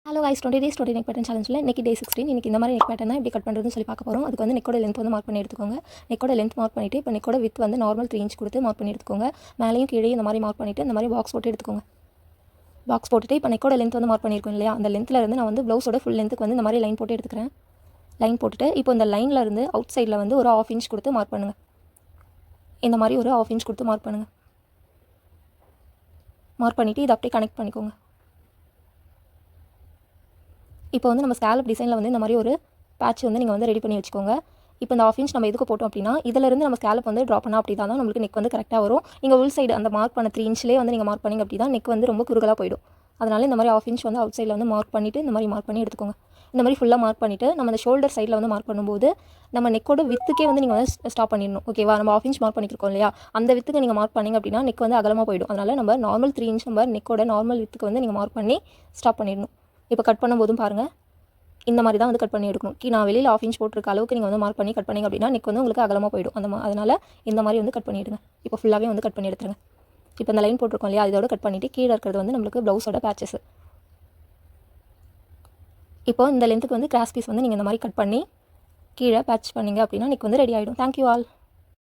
Hello guys 20 days 20 neck pattern சேலஞ்சில் இன்றைக்கி day 16 இன்றைக்கி இந்த மாதிரி நெக் பேட்டர்ன் தான் எப்படி கட் பண்ணுறதுன்னு சொல்லி பார்க்க போகிறோம். அதுக்கு வந்து நெக்கோட லென்த் வந்து மார்க் பண்ணி எடுத்துக்கோங்க. நெக்கோட லென்த் மார்க் பண்ணிவிட்டு இப்போ நெக்கோட வித் வந்து நார்மல் 3 inch கொடுத்து மார்க் பண்ணி எடுத்துக்கோங்க. மேலேயும் கீழே இந்த மாதிரி மார்க் பண்ணிவிட்டு இந்த மாதிரி பாக்ஸ் போட்டு எடுத்துக்கோங்க. பாக்ஸ் போட்டுட்டு இப்போ நெக்கோட லென்த் வந்து மார்க் பண்ணியிருக்கோம் இல்லையா, அந்த லென்த்தில் இருந்து நான் வந்து ப்ளவுஸோட ஃபுல் லென்த்துக்கு வந்து இந்த மாதிரி லைன் போட்டு எடுத்துக்கிறேன். லைன் போட்டுட்டு இப்போ இந்த லைனில் இருந்து அவுட் சைடில் வந்து ஒரு 1/2 inch கொடுத்து மார்க் பண்ணுங்கள். இந்த மாதிரி ஒரு 1/2 inch கொடுத்து மார்க் பண்ணுங்கள். மார்க் பண்ணிவிட்டு இதை அப்படியே கனெக்ட் பண்ணிக்கோங்க. இப்போ வந்து நம்ம ஸ்கேலப் டிசைனில் வந்து இந்த மாதிரி ஒரு பேட்ச் வந்து நீங்கள் வந்து ரெடி பண்ணி வச்சுக்கோங்க. இப்போ இந்த 1/2 inch நம்ம எதுக்கு போட்டோம் அப்படின்னா, இதிலிருந்து நம்ம ஸ்கேலப் வந்து ட்ரா பண்ணால் அப்படி தான் நம்மளுக்கு நெக் வந்து கரெக்டாக வரும். நீங்கள் உள் சைடு அந்த மார்க் பண்ண 3 inchலேயே வந்து நீங்கள் மார்க் பண்ணிங்க அப்படி தான் நெக் வந்து ரொம்ப குறுகலாக போயிடும். அதனால் இந்த மாதிரி 1/2 inch வந்து அவுட் சைடில் வந்து மார்க் பண்ணிவிட்டு இந்த மாதிரி மார்க் பண்ணி எடுத்துக்கோங்க. இந்த மாதிரி ஃபுல்லாக மார்க் பண்ணிவிட்டு நம்ம அந்த ஷோல்டர் சைடில் வந்து மார்க் பண்ணும்போது நம்ம நெக்கோட வித்துக்கே வந்து நீங்கள் வந்து ஸ்டாப் பண்ணிடணும். ஓகேவா, நம்ம 1/2 inch மார்க் பண்ணியிருக்கோம் இல்லையா, அந்த வித்துக்கு நீங்கள் மார்க் பண்ணிங்க அப்படின்னா நெக் வந்து அகலமாக போயிடும். அதனால் நம்ம நார்மல் 3 inch நம்ம நெக்கோட நார்மல் வித்துக்கு வந்து நீங்கள் மார்க் பண்ணி ஸ்டாப் பண்ணிடணும். இப்போ கட் பண்ணும்போதும் பாருங்கள், இந்த மாதிரி தான் வந்து கட் பண்ணி எடுக்கணும். நான் வெளியில் 1/2 inch போட்டிருக்க அளவுக்கு நீங்கள் வந்து மார்க் பண்ணி கட் பண்ணிங்க அப்படின்னா நெக் வந்து உங்களுக்கு அகலமாக போயிடும். அதனால் இந்த மாதிரி வந்து கட் பண்ணிவிடுங்க. இப்போ ஃபுல்லாகவே வந்து கட் பண்ணி எடுத்துருங்க. இப்போ இந்த லைன் போட்டிருக்கோம் இல்லையா, இதோட கட் பண்ணிவிட்டு கீழே இருக்கிறது வந்து நம்மளுக்கு ப்ளவுஸோட பேச்சஸ். இப்போ இந்த லென்த்துக்கு வந்து கிராஸ் பீஸ் வந்து நீங்கள் இந்த மாதிரி கட் பண்ணி கீழே பேட்ச் பண்ணிங்க அப்படின்னா நெக் வந்து ரெடி ஆகிடும். Thank you all.